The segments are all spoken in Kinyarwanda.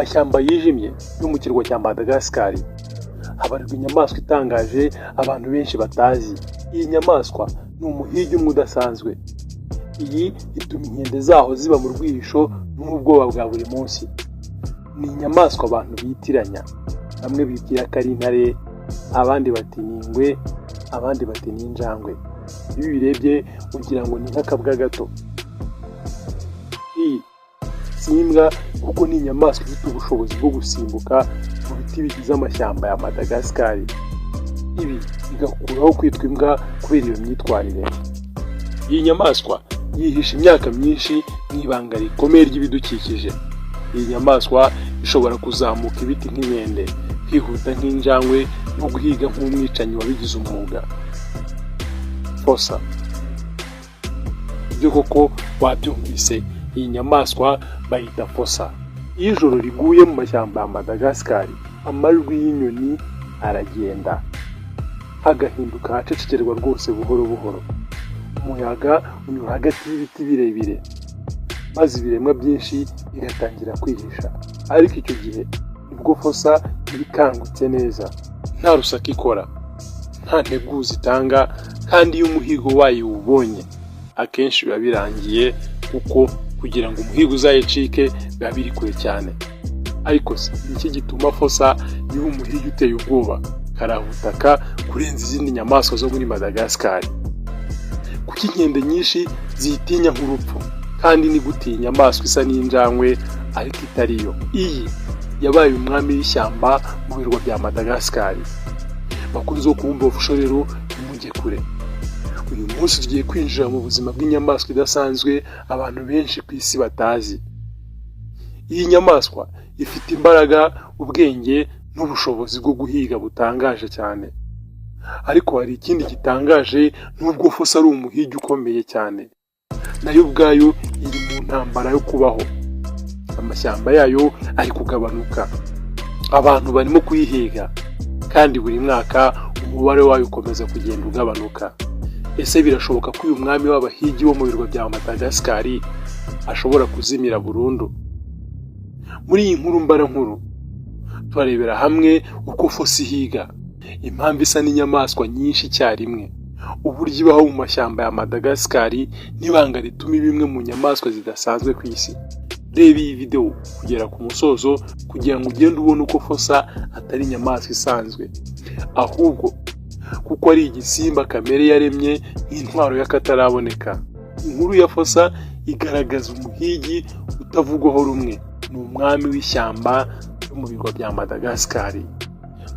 mashyamba yijimye yo mu kirwa cya Madagascar habarirwa inyamaswa itangaje abantu benshi batazi. Iyi nyamaswa ni umuhigi umwe udasanzwe. Iyi ituma inkende zaho ziba mu rwihisho n'ubwoba bwa buri munsi. Ni inyamaswa abantu bitiranya, bamwe bibwira ko ari intare, abandi bati ni ingwe, abandi bati ni injangwe. Iyo ubirebye ugira ngo ni nk'akabwa gato. Iyi si imbwa kuko ni inyamaswa ifite ubushobozi bwo gusimbuka mu biti bigize amashyamba ya Madagascar. Ibi bigakuraho kwitwa imbwa kubera iyo myitwarire. Iyi nyamaswa yihisha imyaka myinshi mu ibanga rikomeye ry'ibidukikije. Iyi nyamaswa ishobora kuzamuka ibiti nk'inkende, kwihuta nk'injangwe no guhiga nk'umwicanyi wabigize umwuga. Fossa. Ibyo koko wabyumvise, iyi nyamaswa bayita fossa. Iyo ijoro riguye mu mashyamba ya Madagascar, amajwi y'inyoni aragenda, hagahinduka hacecekerwa rwose buhoro buhoro. Umuyaga unyura hagati y'ibiti birebire, maze ibiremwa byinshi bigatangira kwihisha. Ariko icyo gihe nibwo fossa ibikangutse neza, nta rusaku ikora, nta nteguza itanga, kandi iyo umuhigo wayo ubonye akenshi biba birangiye, kuko kugira ngo umuhigo uzayicike biba biri kure cyane. Ariko se iki gituma fossa iba umuhigi uteye ubwoba karahutaka kurenza izindi nyamaswa zo muri Madagascar? Kuko inkende nyinshi zitinya nk'urupfu, kandi ni gutinya inyamaswa isa n'injangwe ariko itariyo. Iyi yabaye umwami w'ishyamba mu birwa bya Madagascar. Bakunze kumva official rero imujye kure. Uyu munsi tugiye kwinjira mu buzima bw'inyamaswa idasanzwe abantu benshi ku isi batazi. Iyi nyamaswa ifite imbaraga, ubwenge n'ubushobozi bwo guhiga butangaje cyane. Ariko hari ikindi gitangaje, nubwo fossa ari umuhigi ukomeye cyane, nayo ubwayo iri mu ntambara yo kubaho. Amashyamba yayo ari kugabanuka, abantu barimo kuyihiga, kandi buri mwaka umubare wayo ukomeza kugenda ugabanuka. Ese birashoboka ko uyu mwami w'abahigi wo mu birwa bya Madagascar ashobora kuzimira burundu? Muri iyi nkuru mbarankuru turarebera hamwe uko fossa ihiga, impamvu isa n'inyamaswa nyinshi icyarimwe, uburyo ibaho mu mashyamba ya Madagascar, n'ibanga rituma bimwe mu nyamaswa zidasanzwe ku isi. Reba iyi video kugera ku musozo kugira ngo ugende ubone uko fossa atari inyamaswa isanzwe, ahubwo kuko ari igisimba kamere yaremye nk'intwaro y'akataraboneka. Inkuru ya fossa igaragaza umuhigi utavugwaho rumwe, ni umwami w'ishyamba yo mu birwa bya Madagascar.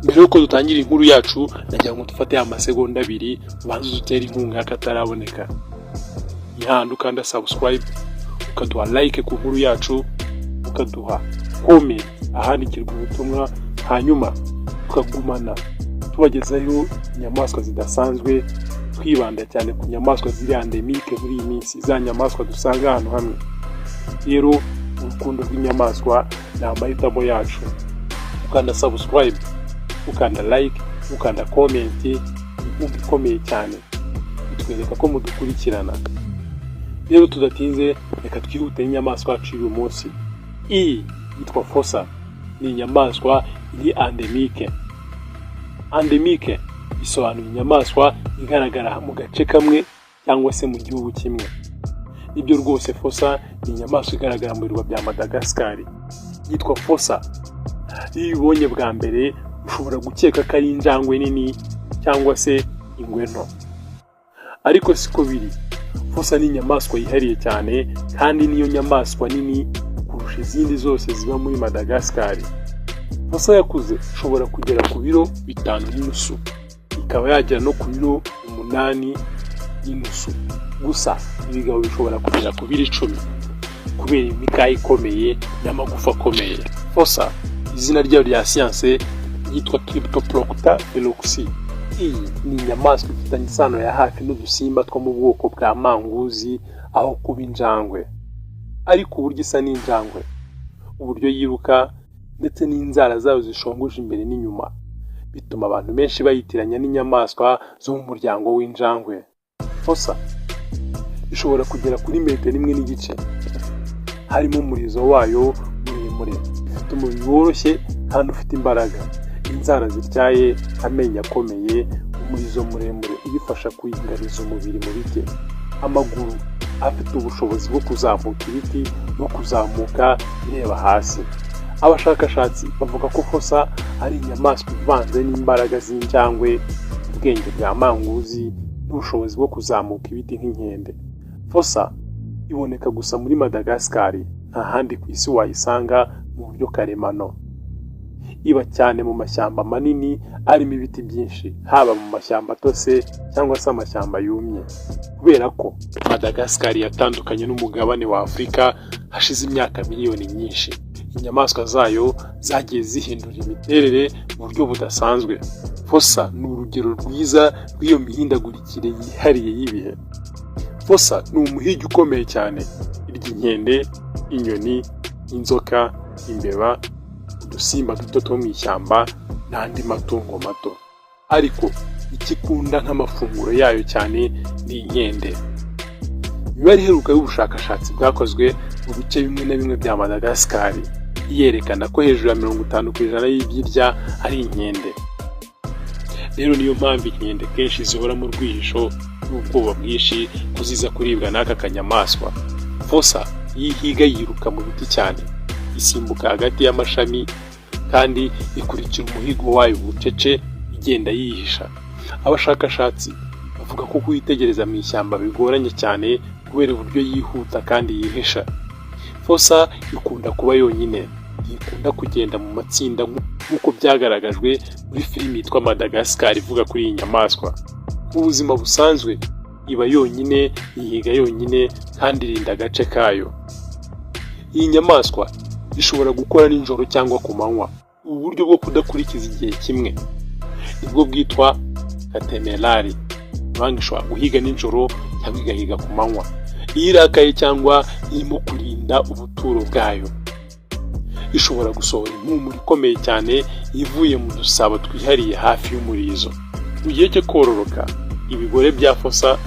Mbere yuko dutangira inkuru yacu, nagira ngo dufate amasegonda 2 ubanze dutere inkunga y'akataraboneka. Ihanda ukanda subscribe, ukaduha like ku nkuru yacu, ukaduha comment ahandikirwa ubutumwa, hanyuma tukagumana tubagezayo inyamaswa zidasanzwe, twibanda cyane ku nyamaswa ziri endemique muri iyi minsi, za nyamaswa dusanga ahantu hamwe. Rero urukundo rw'inyamaswa ni amahitamo yacu. Ukanda subscribe, ukanda like, ukanda comment, inkunga ikomeye cyane bitwereka ko mudukurikirana. Rero tudatinze, reka twihute n'inyamaswa yacu uyu munsi. Iyi yitwa fossa, ni inyamaswa iri endemique. Endemique bisobanura inyamaswa igaragara mu gace kamwe cyangwa se mu gihugu kimwe. Nibyo rwose, fossa ni inyamaswa igaragara mu birwa bya Madagascar. Yitwa fossa. Iyo ubonye bwa mbere ushobora gukeka ko ari injangwe nini cyangwa se ingwe nto, ariko siko biri. Fossa ni inyamaswa yihariye cyane, kandi niyo nyamaswa nini kurusha izindi zose ziba muri Madagascar. Fossa yakuze ishobora kugera ku biro 5.5, ikaba yagera no ku biro 8.5. Gusa ibigabo bishobora kugera ku biro 10 kubera imikaya ikomeye n'amagufa akomeye. Fossa izina ryayo rya siyanse yitwa Cryptoprocta veloxi. Iyi ni inyamaswa ifitanye isano ya hafi n'udusimba two mu bwoko bwa manguzi aho kuba injangwe. Ariko uburyo isa n'injangwe, uburyo yiruka ndetse n'inzara zayo zishonguje imbere n'inyuma, bituma abantu benshi bayitiranya n'inyamaswa zo mu muryango w'injangwe. Fossa ishobora kugera kuri 1.5 metero, harimo umurizo wayo muremure, ifite umubiri woroshye kandi ufite imbaraga, inzara zityaye, amenyo akomeye, umurizo muremure uyifasha kuyingariza umubiri mu biti, amaguru afite ubushobozi bwo kuzamuka ibiti no kuzamuka ireba hasi. Abashakashatsi bavuga ko fossa ari inyamaswa ivanze n'imbaraga z'injangwe, ubwenge bwa manguzi n'ubushobozi bwo kuzamuka ibiti nk'inkende. Fossa iboneka gusa muri Madagascar, nta handi ku isi wayisanga mu buryo karemano. Iba cyane mu mashyamba manini arimo ibiti byinshi, haba mu mashyamba atose cyangwa se amashyamba yumye. Kubera ko Madagascar yatandukanye n'umugabane wa Afurika hashize imyaka miliyoni nyinshi, inyamaswa zayo zagiye zihindura imiterere mu buryo budasanzwe. Fossa ni urugero rwiza rw'iyo mihindagurikire yihariye y'ibihe. Fossa ni umuhigi ukomeye cyane, irya inkende, inyoni, inzoka, imbeba, udusimba duto two mu ishyamba n'andi matungo mato. Ariko ikikunda nk'amafunguro yayo cyane ni inkende. Imibare iheruka y'ubushakashatsi bwakozwe mu bice bimwe na bimwe bya Madagascar yerekana ko hejuru ya 50% y'ibyirya ari inkende. Rero niyo mpamvu inkende kenshi zihora mu rwihisho n'ubwoba bwinshi ko ziza kuribwa n'aka kanyamaswa. Fossa yihiga yiruka mu biti cyane, isimbuka hagati y'amashami kandi ikurikira umuhigo wayo bucece igenda yihisha. Abashakashatsi bavuga ko kuyitegereza mu ishyamba bigoranye cyane kubera uburyo yihuta kandi yihisha. Fossa ikunda kuba yonyine, ikunda kugenda mu matsinda nk'uko byagaragajwe muri filimi yitwa Madagascar ivuga kuri iyi nyamaswa. Mu buzima busanzwe iba yonyine, yihiga yonyine kandi irinda agace kayo. Iyi nyamaswa ishobora gukora nijoro cyangwa ku manywa. Ubu buryo bwo kudakurikiza igihe kimwe nibwo bwitwa katemerari. Impanga ishobora guhiga nijoro cyangwa igahiga ku manywa, iyo irakaye cyangwa irimo kurinda ubuturo bwayo. Ishobora gusohora impumuro ikomeye cyane ivuye mu dusabo twihariye hafi y'umurizo. Mu gihe cyo kororoka, ibigore bya fossa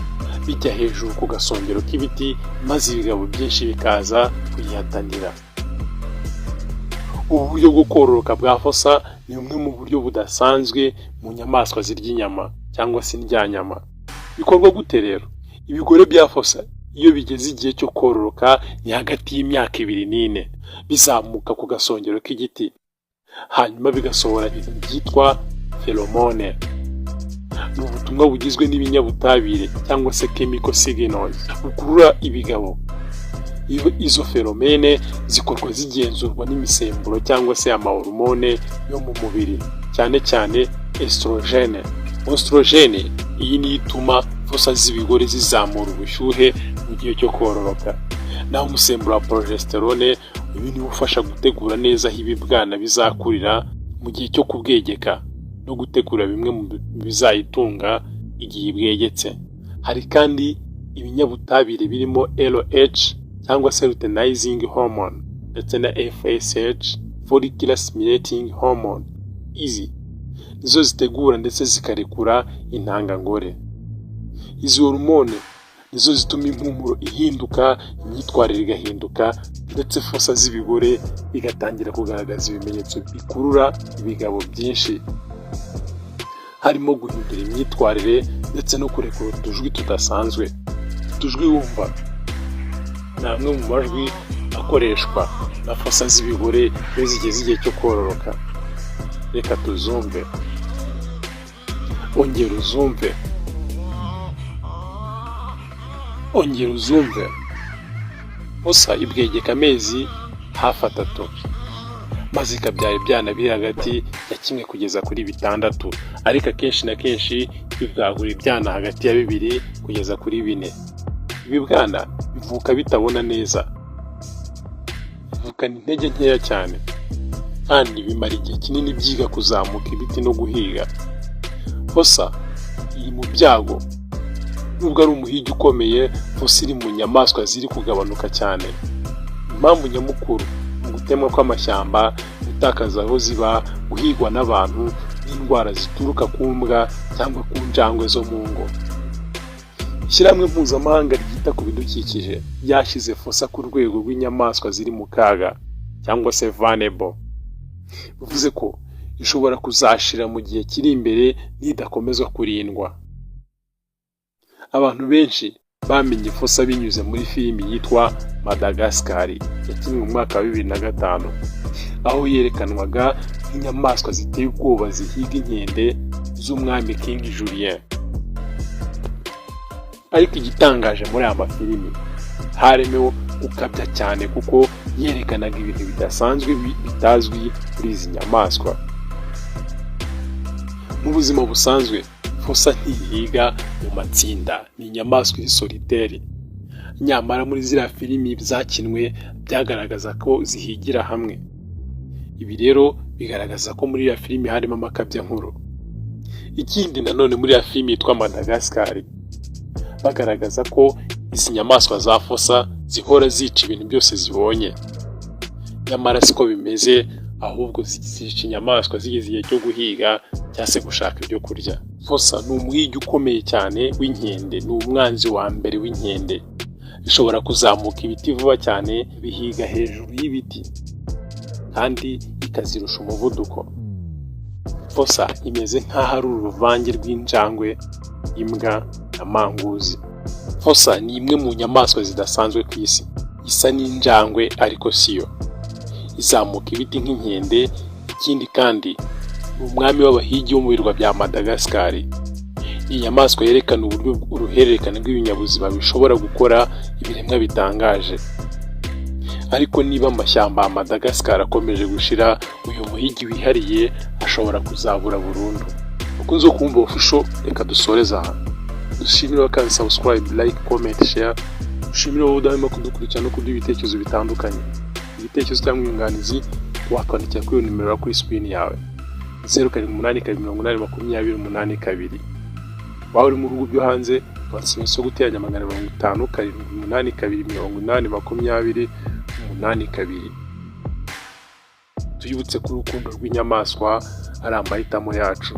bijya hejuru ku gasongero k'ibiti maze ibigabo byinshi bikaza kuyihatanira. Ubu buryo bwo kororoka bwa fossa ni bumwe mu buryo budasanzwe mu nyamaswa zirya inyama cyangwa se indyanyama. Bikorwa gute rero? Ibigore bya fossa iyo bigeze igihe cyo kororoka ni hagati y'imyaka 2 n'4, bizamuka ku gasongero k'igiti, hanyuma bigasohora ibintu byitwa pheromone. Ni ubutumwa bugizwe n'ibinyabutabire cyangwa se chemical signals bukurura ibigabo. Izo pheromone zikorwa zigenzurwa n'imisemburo cyangwa se amahormone yo mu mubiri, cyane cyane estrogene. Oestrogene iyi ni ituma fossa z'ibigore zizamura ubushyuhe mu gihe cyo kororoka. Naho umusemburo wa progesterone uyu ni ufasha gutegura neza aho ibibwana bizakurira mu gihe cyo kubwegeka no gutegura bimwe mu bizayitunga igihe bwegetse. Hari kandi ibinyabutabire birimo LH cyangwa se luteinizing hormone ndetse na FSH, follicular stimulating hormone. Izi nizo zitegura ndetse zikarekura intangangore. Izi hormone nizo zituma impumuro ihinduka, imyitwarire igahinduka, ndetse fossa z'ibigore igatangira kugaragaza ibimenyetso bikurura ibigabo byinshi, harimo guhindura imyitwarire ndetse no kurekura utujwi tudasanzwe. Utujwi wumva ni amwe mu majwi akoreshwa na fossa z'ibigore iyo zigeze igihe cyo kororoka. Reka tuzumve. Ongera uzumve. Ongera uzumve. Fossa ibwegeka amezi hafi 3, maze ikabyara ibyana biri hagati ya 1 kugeza kuri 6, ariko akenshi na kenshi bibwagura ibyana hagati ya 2 kugeza kuri 4. Ibi bwana bivuka bitabona neza, bivukana intege nkeya cyane, kandi bimara igihe kinini byiga kuzamuka ibiti no guhiga. Fossa iri mu byago. Nubwo ari umuhigi ukomeye, fossa iri mu nyamaswa ziri kugabanuka cyane. Impamvu nyamukuru mu gutemwa kw'amashyamba, gutakaza aho ziba, guhigwa n'abantu, n'indwara zituruka ku mbwa cyangwa ku njangwe zo mu ngo. Ishyirahamwe mpuzamahanga ryita ku bidukikije ryashyize fossa ku rwego rw'inyamaswa ziri mu kaga cyangwa se vulnerable. bivuze ko ishobora kuzashira mu gihe kiri imbere nidakomezwa kurindwa. Abantu benshi bamenye ifosa binyuze muri filimi yitwa Madagascar yakinwe mu mwaka wa 2005, aho yerekanwaga nk'inyamaswa ziteye ubwoba zihiga inkende z'umwami King Julien. Ariko igitangaje muri aya mafilimi harimo gukabya cyane kuko yerekanaga ibintu bidasanzwe bitazwi kuri izi nyamaswa. Mu buzima busanzwe fosa ntihiga mu matsinda, ni inyamaswa solitaire. Nyamara muri ziriya filimi zakinwe byagaragaza ko zihigira hamwe. Ibi rero bigaragaza ko muri ya filimi harimo amakabya nkuru. Ikindi nanone muri ya filimi yitwa Madagascar bagaragaza ko izi nyamaswa za fosa zihora zica ibintu byose zibonye. Nyamara siko bimeze, ahubwo zica inyamaswa zigeze igihe cyo guhiga cyangwa se gushaka ibyo kurya. Fosa ni umuhigi ukomeye cyane w'inkende, ni umwanzi wa mbere w'inkende. Ishobora kuzamuka ibiti vuba cyane, bihiga hejuru y'ibiti kandi ikazirusha umuvuduko. Fosa imeze nk'aho ari uruvange rw'injangwe, imbwa na manguzi. Fosa ni imwe mu nyamaswa zidasanzwe ku isi, isa n'injangwe ariko siyo. Izamuka ibiti nk'inkende. Ikindi kandi ni umwami w'abahigi wo mu birwa bya Madagascar. Iyi nyamaswa yerekana uburyo uruhererekane rw'ibinyabuzima bishobora gukora ibiremwa bitangaje. Ariko niba amashyamba ya Madagascar akomeje gushira, uyu muhigi wihariye ashobora kuzabura burundu. Ukunze kumva official, reka dusoreza aha. Dushimira kandi subscribe, like, comment, share. Dushimira wowe udahwema kudukurikirana no kuduha ibitekerezo bitandukanye. Ibitekerezo cyangwa inyunganizi wakwandikira kuri nimero kuri screen yawe 0782802082. Waba uri mu bihugu byo hanze wasaba so guteranya 550 tuyibutse ku rukundo rw'inyamaswa ari amahitamo yacu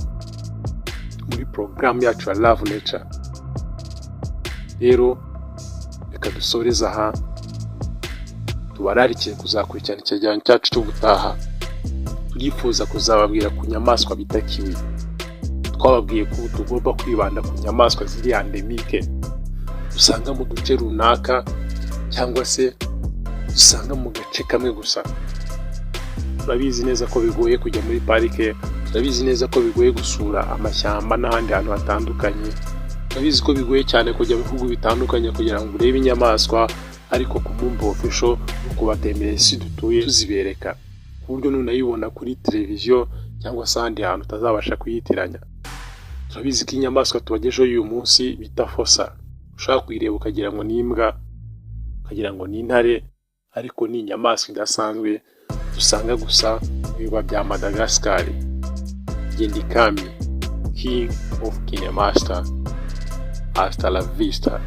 muri program yacu ya Love Nature. Rero reka dusoreza aha, tubararikiye kuzakurikirana icyegeranyo cyacu cyo gutaha. Turifuza kuzababwira ku nyamaswa bita kiwi. Twababwiye ko tugomba kwibanda ku nyamaswa ziri endemique usanga mu duce runaka cyangwa se usanga mu gace kamwe gusa. Turabizi neza ko bigoye kujya muri parike, turabizi neza ko bigoye gusura amashyamba n'ahandi hantu hatandukanye, turabizi ko bigoye cyane kujya mu bihugu bitandukanye kugira ngo urebe inyamaswa, ariko ku Mumbo Official kubatemberera isi dutuye tuzibereka ku buryo nunayibona kuri televiziyo cyangwa se ahandi hantu utazabasha kuyitiranya. Turabizi ko inyamaswa tubagejeho uyu munsi bita fosa, ushaka kuyireba ukagira ngo ni imbwa, ukagira ngo ni intare, ariko ni inyamaswa idasanzwe dusanga gusa mu birwa bya Madagascar. Gendikami, King of Kinemaster. Hasta la vista.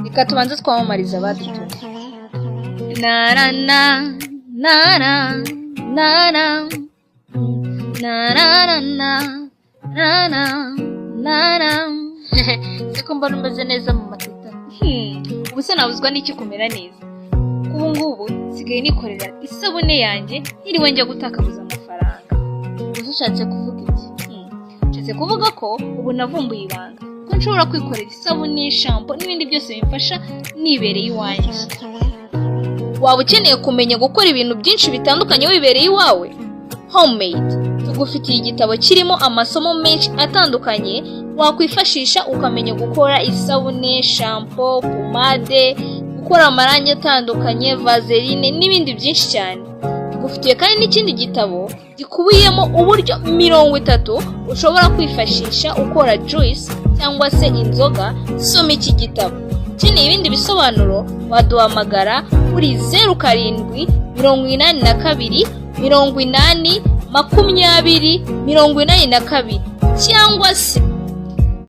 Reka tubanze twamamariza abadutumye. Na na na na na na na na na na na na. Siko mbona umeze neza mu matita. Ubuse nabuzwa n'iki kumera neza. Ubu ngubu sigaye nikorera isabune yanjye ntiriwe njya gutakabuza amafaranga. Ushatse kuvuga iki? Nshatse kuvuga ko ubu navumbuye ibanga ko nshobora kwikorera isabune, shampoo n'ibindi byose bimfasha nibereye iwanjye. Waba ukeneye kumenya gukora ibintu byinshi bitandukanye wibereye iwawe? Homemade tugufitiye igitabo kirimo amasomo menshi atandukanye wakwifashisha ukamenya gukora isabune, shampoo, pomade, gukora amarangi atandukanye, vaseline n'ibindi byinshi cyane. Tugufitiye kandi n'ikindi gitabo gikubiyemo uburyo 30 ushobora kwifashisha ukora juice cyangwa se inzoga. Soma iki gitabo. Ukeneye ibindi bisobanuro waduhamagara kuri 0782 80 20 82 cyangwa se